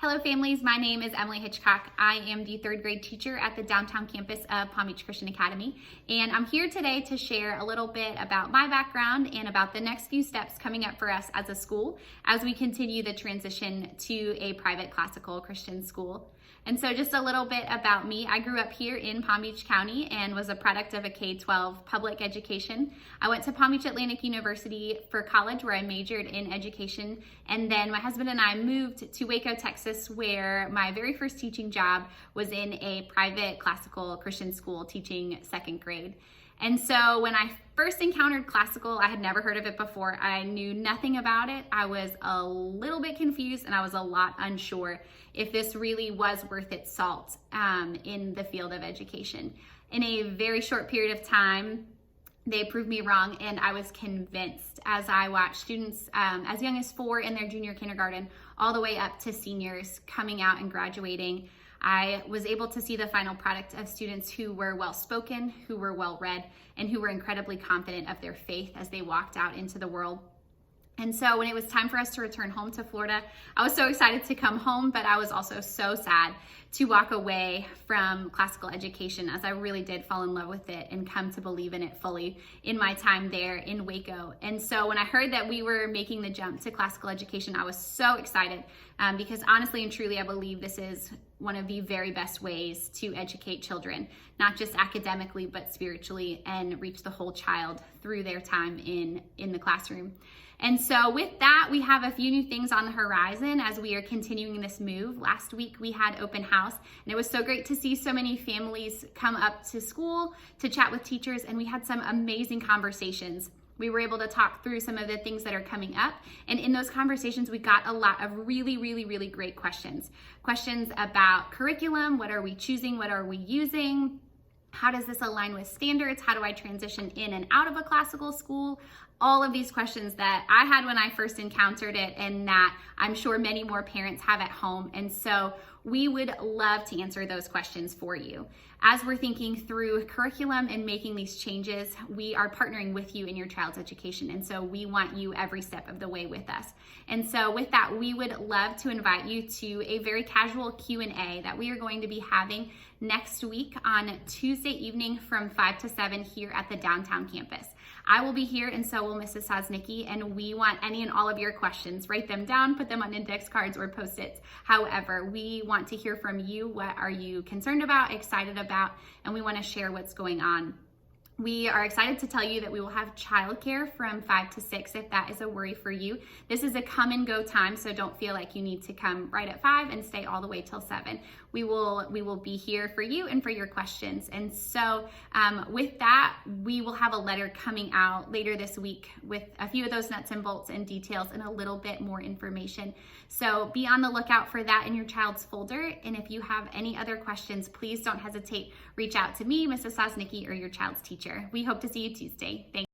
Hello families, my name is Emily Hitchcock. I am the third grade teacher at the downtown campus of Palm Beach Christian Academy, and I'm here today to share a little bit about my background and about the next few steps coming up for us as a school as we continue the transition to a private classical Christian school. And so just a little bit about me. I grew up here in Palm Beach County and was a product of a K-12 public education. I went to Palm Beach Atlantic University for college where I majored in education, and then my husband and I moved to Waco, Texas, where my very first teaching job was in a private classical Christian school teaching second grade. And so when I first encountered classical, I had never heard of it before. I knew nothing about it. I was a little bit confused and I was a lot unsure if this really was worth its salt in the field of education. In a very short period of time, they proved me wrong, and I was convinced as I watched students as young as 4 in their junior kindergarten all the way up to seniors coming out and graduating. I was able to see the final product of students who were well-spoken, who were well-read, and who were incredibly confident of their faith as they walked out into the world. And so when it was time for us to return home to Florida, I was so excited to come home, but I was also so sad to walk away from classical education, as I really did fall in love with it and come to believe in it fully in my time there in Waco. And so when I heard that we were making the jump to classical education, I was so excited because honestly and truly, I believe this is one of the very best ways to educate children, not just academically, but spiritually, and reach the whole child through their time in the classroom. And so with that, we have a few new things on the horizon as we are continuing this move. Last week we had open house, and it was so great to see so many families come up to school to chat with teachers, and we had some amazing conversations. We were able to talk through some of the things that are coming up, and in those conversations we got a lot of really great questions. Questions about curriculum, what are we choosing, what are we using? How does this align with standards? How do I transition in and out of a classical school? All of these questions that I had when I first encountered it, and that I'm sure many more parents have at home. And so we would love to answer those questions for you. As we're thinking through curriculum and making these changes, we are partnering with you in your child's education. And so we want you every step of the way with us. And so with that, we would love to invite you to a very casual Q&A that we are going to be having next week on Tuesday evening from 5 to 7 here at the downtown campus. I will be here, and so will Mrs. Sosnicki, and we want any and all of your questions. Write them down, put them on index cards or Post-its. However, we want to hear from you. What are you concerned about, excited about, and we want to share what's going on. We are excited to tell you that we will have childcare from 5 to 6 if that is a worry for you. This is a come and go time, so don't feel like you need to come right at 5 and stay all the way till 7. We will be here for you and for your questions. And so with that, we will have a letter coming out later this week with a few of those nuts and bolts and details and a little bit more information. So be on the lookout for that in your child's folder. And if you have any other questions, please don't hesitate. Reach out to me, Mrs. Sosnicki, or your child's teacher. We hope to see you Tuesday. Thanks.